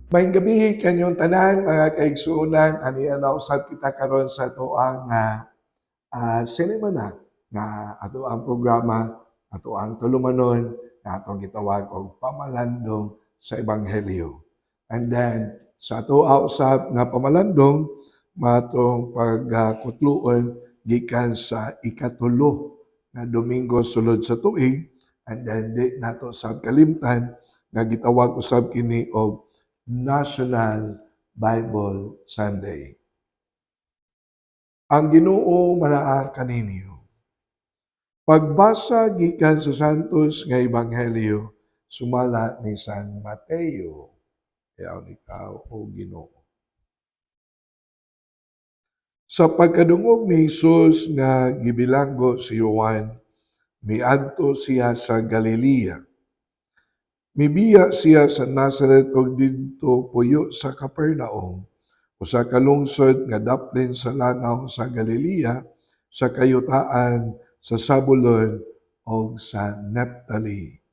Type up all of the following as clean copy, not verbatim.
Maayong gabi kanyong tanan mga kaigsuonan, ani nausab kita karon sa atoang sinimana nga ato ang programa, ato ang tulumanon nga atong gitawag og pamalandong sa ebanghelyo. And then sa ato usab nga pamalandong matong pagkutluon gikan sa ikatulo nga Domingo sulod sa tuig, and then di nato sab kalimtan nga gitawag usab kini og National Bible Sunday. Ang Ginoo manaa kaninyo. Pagbasa gikan sa Santos nga Ebanghelyo sumala ni San Mateo. Yaw ikaw o Ginoo. Sa pagkadungog ni Jesus nga gibilanggo si Juan, miadto siya sa Galilea. Mibiya siya sa Nazareth ug didto puyo sa Capernaum, usa ka lungsod nga daplin sa lanaw sa Galilea, sa kayutaan sa Zabulon ug sa Naphtali.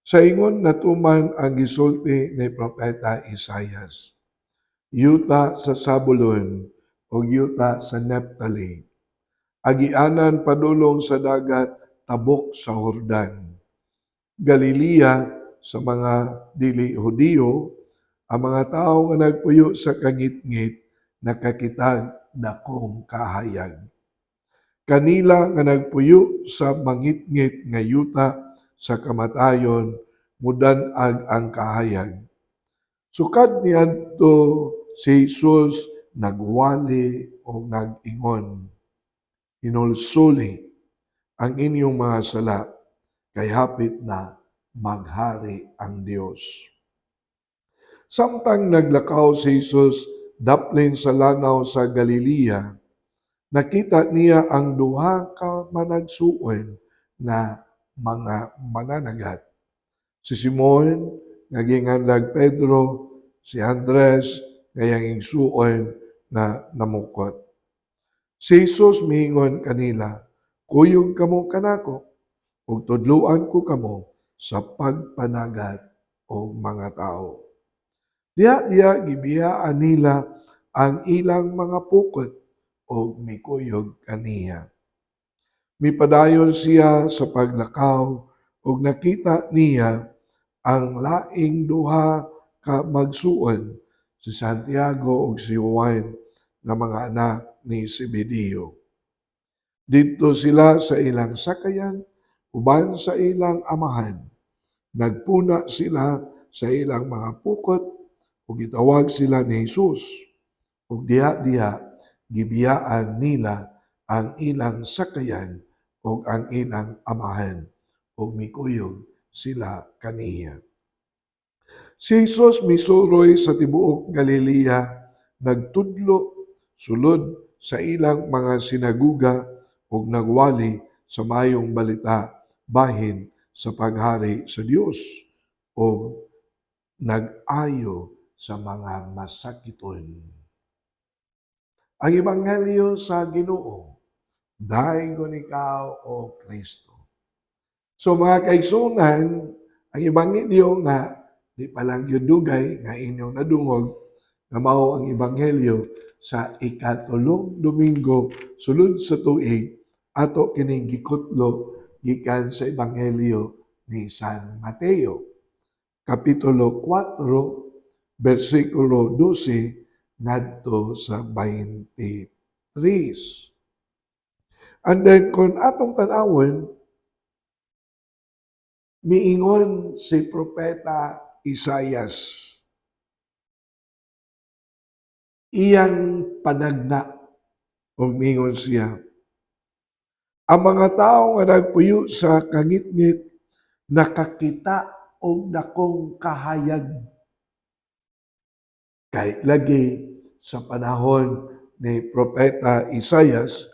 Sa ingon natuman ang gisulti ni propeta Isaias. Yuta sa Zabulon ug yuta sa Naphtali. Agianan padulong sa dagat, tabok sa Hordan. Galilea sa mga dili Hudiyo, ang mga tawo nga nagpuyo sa kangit-ngit nakakitag dakong kahayag. Kanila nga nagpuyo sa mangit-ngit nga yuta sa kamatayon, mudan-ag ang kahayag. Sukad niadto si Jesus nagwali o nag-ingon, hinulsuli ang inyong mga sala, kay hapit na maghari ang Dios. Samtang naglakaw si Jesus daplin sa lanaw sa Galilea, nakita niya ang duha ka managsuon na mga mananagat. Si Simon nga gingandag Pedro, si Andres nga yang igsuon na namukot. Si Jesus miingon kanila, kuyog kamo kanako, ug tudluan ko kamo sa pagpanagat o mga tao. Diya gibiyaan nila ang ilang mga pukot o mikuyog kaniya. Mipadayon siya sa paglakaw ug nakita niya ang laing duha ka magsuon, si Santiago ug si Juan nga mga anak ni Zebedeo. Dito sila sa ilang sakayan, uban sa ilang amahan. Nagpuna sila sa ilang mga pukot ug gitawag sila ni Jesus. Ug diha gibiyaan nila ang ilang sakayan ug ang ilang amahan ug mikuyog sila kaniya. Si Jesus misuroy sa tibuok Galilea, nagtudlo sulod sa ilang mga sinaguga ug nagwali sa mayong balita bahin sa paghari sa Dios o nag-ayo sa mga masakiton. Ang Ebanghelyo sa Ginoo, dayon ikaw o Kristo. So mga kaigsunan, ang Ebanghelyo nga di pa lang yun dugay nga inyong nadungog nga mao ang Ebanghelyo sa ikatulong Domingo sulod sa tuig ato kining gikutlo gikan sa Ebanghelyo ni San Mateo. Kapitulo 4, versikulo 12 ngadto sa 23. And then kung atong tanawon, miingon si Propeta Isaias, iyang panagna o miingon siya, ang mga tao nga nagpuyo sa kangit-ngit nakakita og dakong kahayag. Kay lagi sa panahon ni Propeta Isaias,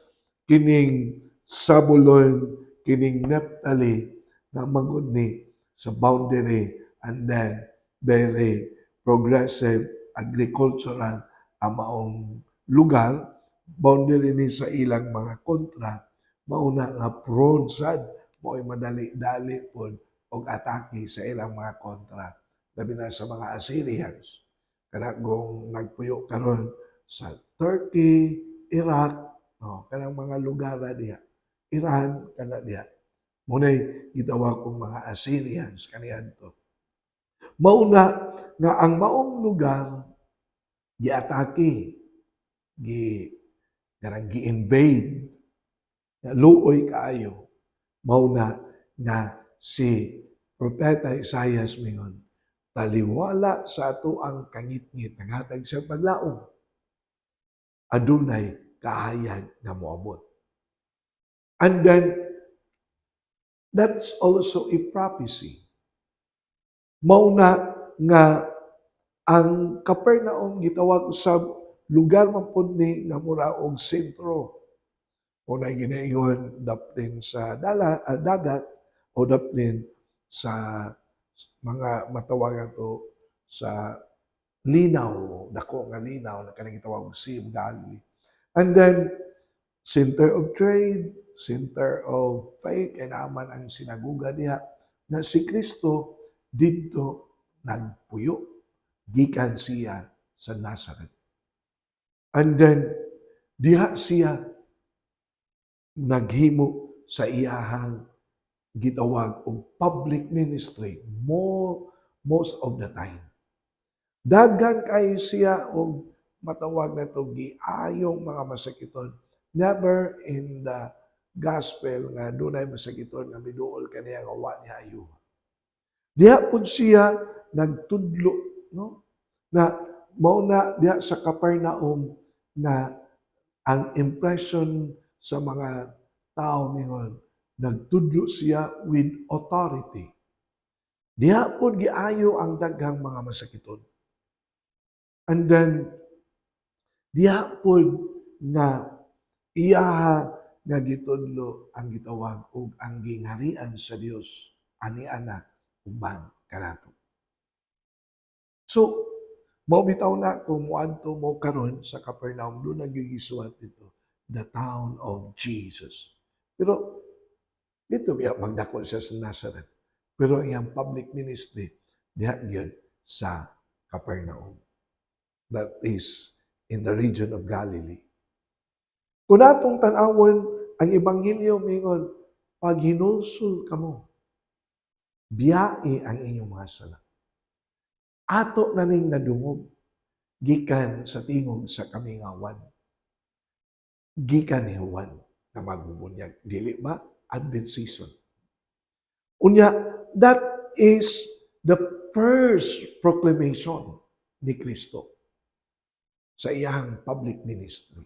kining Zabulon, kining Naphtali, na magod ni sa boundary and then very progressive agricultural ang maong lugar, boundary ni sa ilang mga kontra, mauna nga prone sad, mo'y madali-dali po og atake sa ilang mga kontra, labi na sa mga Assyrians. kanang nagpuyo karon sa Turkey, Iraq, kanang mga lugar diha. Iran kana diha. Muna'y gitawag kong mga Assyrians kaniadto. Mauna nga ang maong lugar giatake, gi kanang gi-invade, nga luoy kaayo. Mauna nga si Propeta Isaias mingon, taliwala sa ato ang kangitngit naghatag sa paglaom. Adunay kahayag nga moabot. And then that's also a prophecy. Mauna nga ang Capernaum gitawag usab lugar man pud ni nga mura og sentro. Una ginaingon daplin sa dagat o daplin sa mga matawagan to sa linaw, dako nga linaw na kanang gitawag og Sea of Galilee. And then center of trade, center of faith, kay naaman ang sinaguga diha na si Kristo didto nagpuyo gikan siya sa Nazareth. And then diha siya naghimo sa iyahang gitawag og public ministry most of the time. Daghan kayo siya og matawag na to giayong mga masakiton. Never in the gospel nga dunay masakiton nga miduol kaniya nga wa niya ayo. Diha pud siya nagtudlo, no? Na mao na diha sa Capernaum na ang impression sa mga tao mingon nagtudlo siya with authority. Diha pud giayo ang daghang mga masakiton. And then diha pud nga iyaha nga gitudlo ang gitawag og ang gingharian sa Dios ani ana uban kanato. So mao bitaw na kung moadto mo karon sa Capernaum doon nagigisuat dito, the town of Jesus. Pero dito biya magdako siya sa Nazareth. Pero iyang public ministry diha gyud sa Capernaum. That is in the region of Galilee. Kung atong tan-awon ang ebanghelyo mingon, pag hinulsol kamo, biyae ang inyong mga sala. Ato na ning nadungog gikan sa tingog sa kamingawan. Gikan ni Juan na magbubunyag. Dili ba? Advent season. Unya, that is the first proclamation ni Kristo sa iyang public ministry.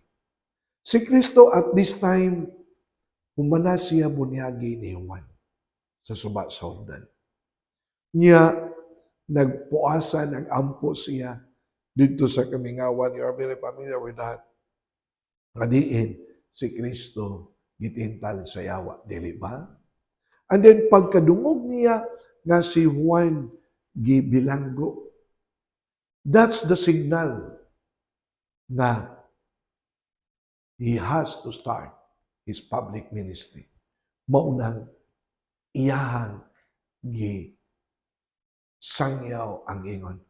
Si Kristo at this time, humana siya bunyagi ni Juan sa suba sa Jordan. Niya, nagpuasa, nagampo siya dito sa kamingawan. You are very familiar with that. Ngadiin, si Kristo gitintal sa yawa, dili ba? And then pagkadungog niya nga si Juan gibilanggo, that's the signal na he has to start his public ministry. Maunang iyahang sangyaw ang ingon.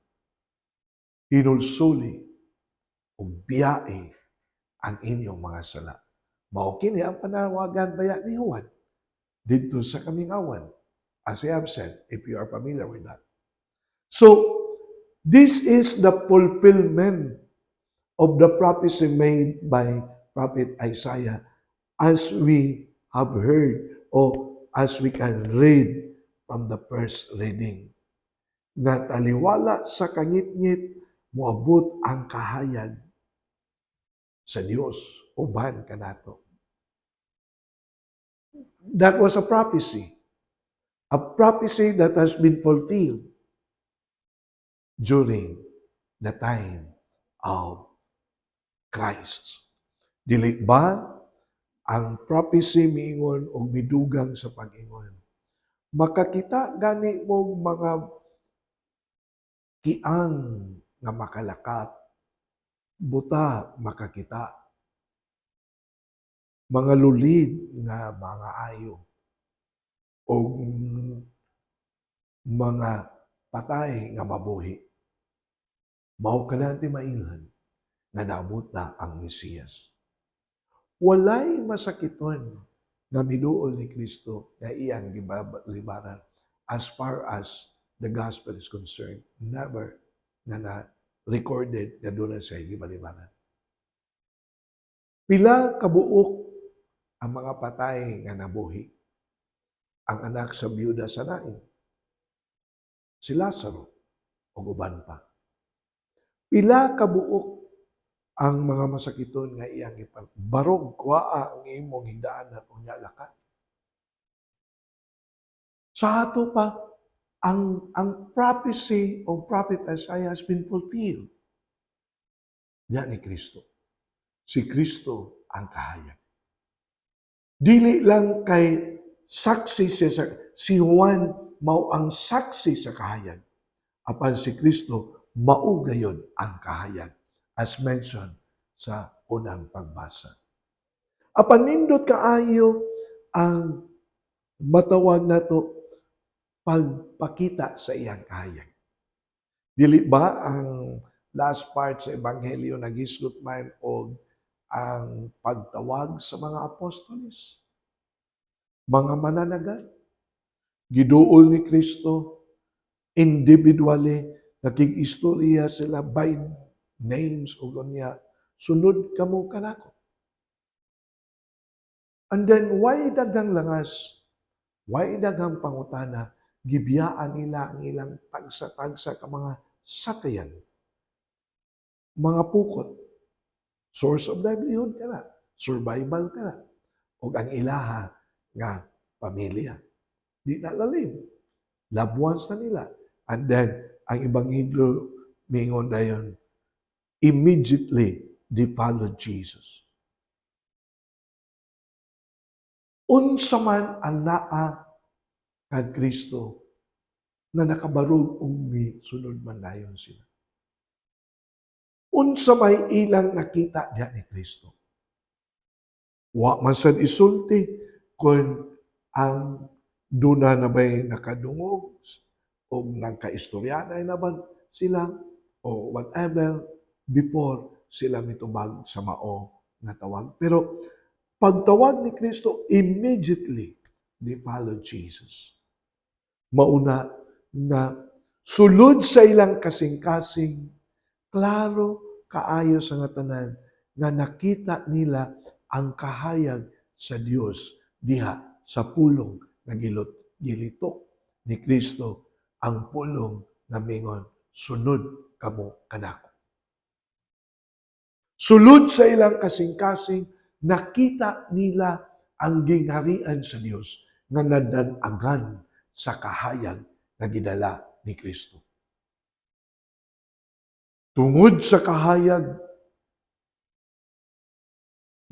Hinulsuli o biyae ang inyong mga sala. Mao kini ang panawagan baya ni Juan dito sa kamingawan. As I have said, if you are familiar with that. So, this is the fulfillment of the prophecy made by Prophet Isaiah as we have heard or as we can read from the first reading. Nga taliwala sa kangit-ngit, moabot ang kahayag sa Dios uban kanato. That was a prophecy that has been fulfilled during the time of Christ. Dili ba ang prophecy miingon o midugang sa pag-ingon? Makakita gani mo mga kiang nga makalakat, buta makakita, mga lulid nga mga ayo, o mga patay nga mabuhi. Mao kana ti mailhan nga naabot na ang Mesiyas. Walay masakiton nga miduol ni Kristo nga iyang gibalibaran as far as the gospel is concerned. Never nga na-recorded nga doon na siya gibalibaran. Pila kabuok ang mga patay nga nabuhi. Ang anak sa biyuda sa Nain, si Lazaro, o uban pa. Pila kabuok ang mga masakiton nga iyang barog kuwaa ang imong higdaanan unya lakat. Sa ato pa, ang prophecy of Prophet Isaiah has been fulfilled. Yan ni Kristo. Si Kristo ang kahayag. Dili lang kay saksi siya si Juan mao ang saksi sa kahayag. Apan si Kristo mao gayon ang kahayag as mentioned sa unang pagbasa. Apan nindot kaayo ang matawag nato pagpakita sa iyang kahayag. Dili ba ang last part sa ebanghelyo nagisgot man og ang pagtawag sa mga apostoles, mga mananagat, giduol ni Kristo individually, nakig-istorya sila by names o ganya, sunod kamo kanako. And then, why daghang langas? Why daghang pangutana? Gibiyaan nila ang ilang tagsa-tagsa ka mga sakayan, mga pukot, source of livelihood ka na, survival ka na, o ang ilaha nga pamilya. Di na lalim. Loved ones na nila. And then, ang Ebanghelyo mingon dayon, immediately they followed Jesus. Unsa man ang naa kad Kristo na nakabarog umi sunod man dayon sila. Unsa may ilang nakita diha ni Kristo. Wa man sad isulti kung ang duna na ba'y nakadungog o nagkaistoryanay na ba sila o whatever before sila mitubag sa mao nga tawag. Pero pagtawag ni Kristo, immediately they followed Jesus. Mauna na sulod sa ilang kasing-kasing, klaro kaayo sa nga tanan nga nakita nila ang kahayag sa Dios diha sa pulong na gilitok ni Kristo, ang pulong na mingon, sunod kamo kanako. Sulod sa ilang kasing-kasing, nakita nila ang gingharian sa Dios nga nadanagan sa kahayag na gidala ni Kristo. Tungod sa kahayag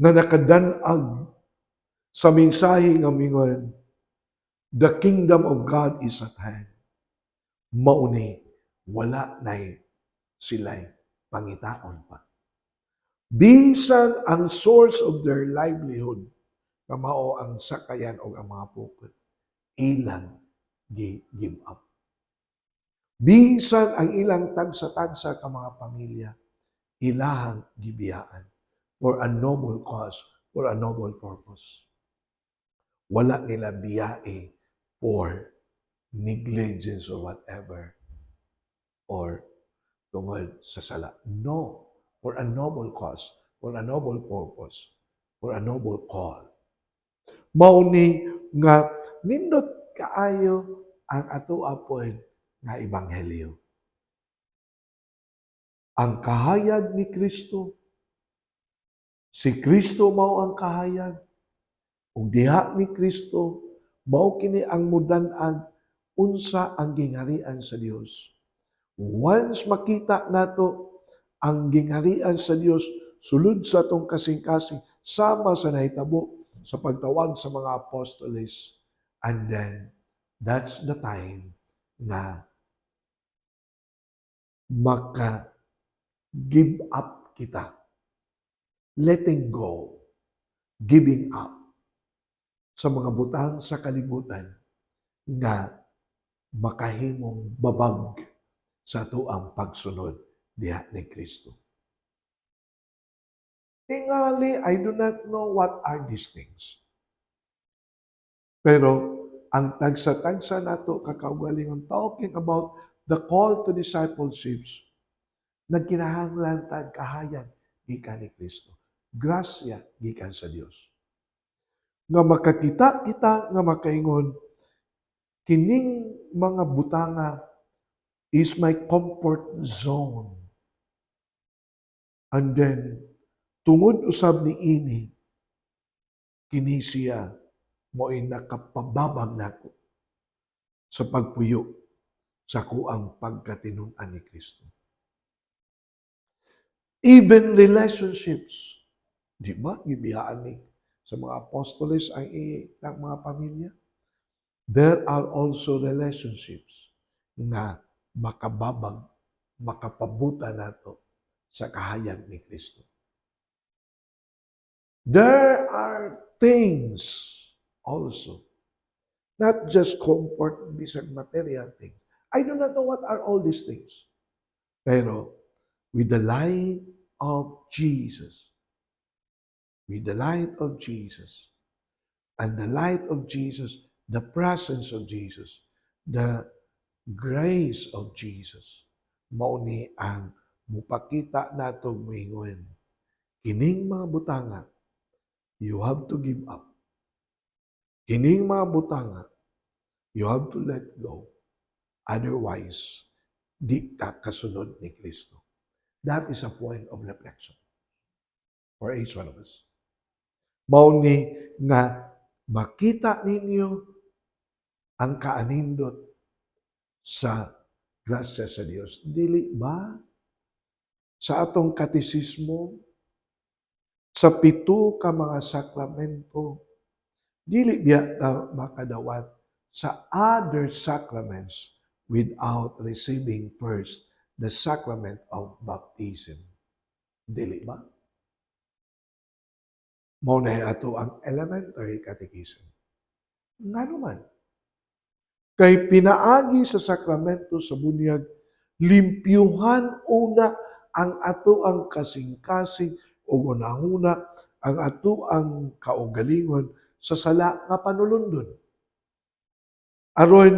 na nakadanag sa mensahe nga mingon, the kingdom of God is at hand. Mauni, wala na sila'y pangitaon pa. Bisan ang source of their livelihood, na mao ang sakayan o ang mga pukot, ilang give up. Bisan ang ilang tagsa-tagsa ka mga pamilya, ilahang gibiyaan for a noble cause, for a noble purpose. Wala nila biyae for negligence or whatever, or tungod sa sala. No, for a noble cause, for a noble purpose, for a noble call. Mauni nga nindot kaayo ang ato apod nga ebanghelyo. Ang kahayag ni Kristo, si Kristo mao ang kahayag, ug diha ni Kristo mao kini ang mudan-ag unsa ang gingharian sa Dios. Once makita nato ang gingharian sa Dios sulod sa atong kasing-kasing sama sa nahitabo sa pagtawag sa mga apostoles, and then that's the time na maka-give up kita. Letting go, giving up sa mga butang sa kalibutan nga makahimong babag sa tuang pagsunod diha ni Kristo. Tingali, I do not know what are these things. Pero ang tagsa-tagsa nato kakaugalingon talking about the call to discipleships, nagkinahanglan tag kahayan gikan ni Kristo. Grasya gikan sa Dios. Nga makakita kita nga makaingon kining mga butanga is my comfort zone. And then tungod usab ni ini kini siya mo'y nakapababag nako sa pagpuyo sa kuang pagkatinunan ni Kristo. Even relationships, di ba? Gibiyaan ni sa mga apostoles ang mga pamilya. There are also relationships na makababag, makapabuta nato sa kahayag ni Kristo. There are things also, not just comfort, bisag material things. I do not know what are all these things. Pero with the light of Jesus, with the light of Jesus, and the light of Jesus, the presence of Jesus, the grace of Jesus, mao ni ang mupakita nato moingon. Kining mga butanga, you have to give up. Kining mga butanga, you have to let go. Otherwise, di ka kasunod ni Kristo. That is a point of reflection for each one of us. Mao ni nga makita ninyo ang kaanindot sa grasya sa Dios. Dili ba? Sa atong katisismo, sa 7 ka mga sakramento, dili biya ta makadawat sa other sacraments without receiving first the sacrament of baptism. Dili ba? Mao na ato ang elementary catechism. Nga naman, kay pinaagi sa sakramento sa bunyag, limpyuhan una ang ato ang kasing-kasing o unahuna ang ato ang kaugalingon sa sala nga panulundon. Aron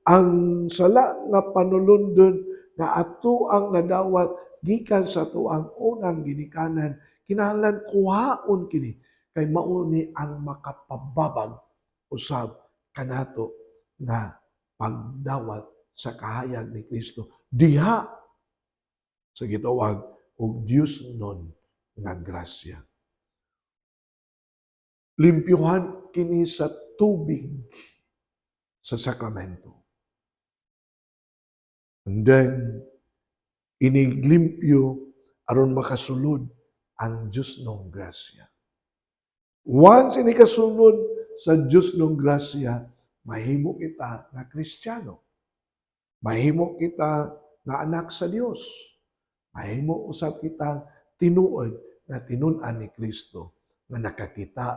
ang sala nga panulundon nga ato ang nadawat gikan sa ato ang unang ginikanan, kinahanglan kuhaon kini kay mao ni ang makapababag usab kanato nga pagdawat sa kahayag ni Kristo diha sa gitawag og Dios nun nga grasya. Limpyuhan kini sa tubig sa sakramento. And then, iniglimpyo aron makasulod ang Diyos ng grasya. Once inikasunod sa Diyos ng grasya, mahimo kita na Kristiyano. Mahimo kita na anak sa Diyos. Mahimo usab kita tinuod na tinun-an ni Kristo nga nakakita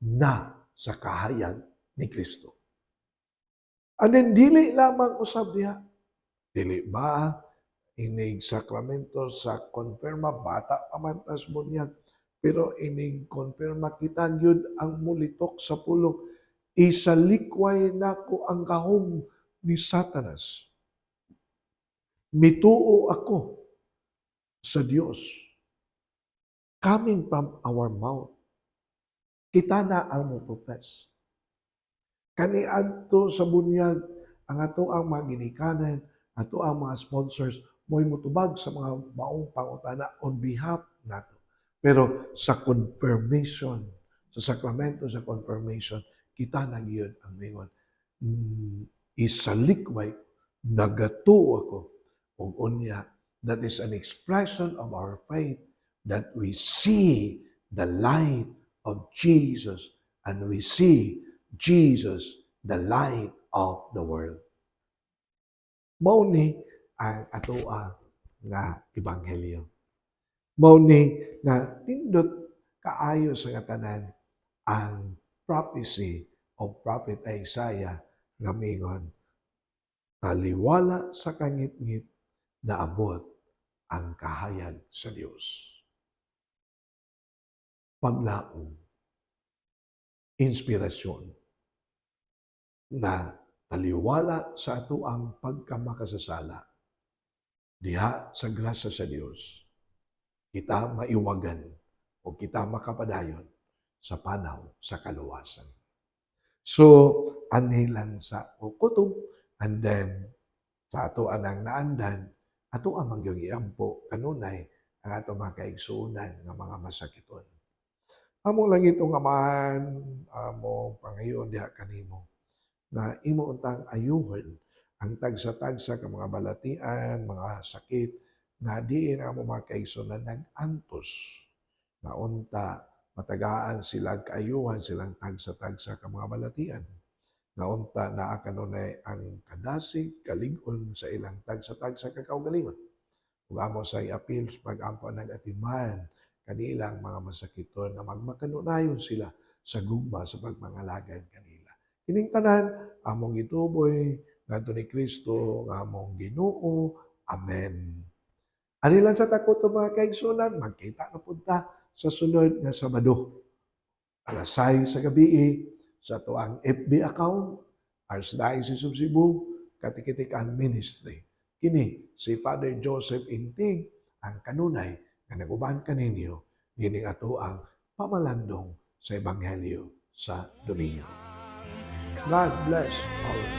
na sa kahayag ni Kristo. And then, dili lamang usab diha. Dili ba inig sakramento sa konfirma, bata pa man tas bunyag, pero inig konfirma kita gyud ang mulitok sa pulong, isalikway nako ang gahom ni Satanas. Mituo ako sa Dios. Coming from our mouth, kita na ang mo profess. Kani adto sa bunyag ang ato ang mga ginikanan, ato ang mga sponsors, mo'y mutubag sa mga maong pangutana on behalf nato. Pero sa confirmation, sa sakramento sa confirmation, kita na giyon ang mingon. Isalikway, nagatuo ako, ug unya, that is an expression of our faith that we see the light of Jesus and we see Jesus, the light of the world. Mao ni ang atoa nga ebanghelyo. Mao ni nga pindot kaayo sa tanan ang prophecy of Prophet Isaiah nga mingon, taliwala sa kangit-ngit naabot ang kahayag sa Dios. Paglaom, inspirasyon na taliwala sa ato ang pagkamakasasala. Diha sa grasya sa Dios, kita maiwagan o kita makapadayon sa panaw sa kaluwasan. So, anhi lang sa kutob, and then sa ato anang naandan, ato ang magyong iampo kanunay ang ato mga kaigsuonan nga mga masakiton. Amo lang itong amahan, amo pangayon diha kanimo na imo untang ayuhon ang tagsa-tagsa ka mga balatian, mga sakit na diin ang mga kaigsuonan nag-antos na unta matagaan sila kaayuhan silang tagsa-tagsa ka mga balatian. Naunta naa kanunay ang kadasig, kalig-on sa ilang tagsa-tagsa ka kaugalingon. Ug amo sa appeals pag-ampo nag-atiman kanilang mga masakiton na magmakanunayon sila sa gugma sa pagmangalagad kanila. Kining tanan among gituboy ngadto ni Kristo nga among Ginoo. Amen. Ani lang sa takot mga kaigsunan, magkita na punta sa sunod nga Sabado. Alas 6 sa gabi sa tuang FB account, Archdiocese of Cebu, Katikitikan Ministry. Kini si Father Joseph Intig, ang kanunay nga naguban kaninyo, dining ato ang pamalandong sa Ebanghelyo sa Domingo. God bless all.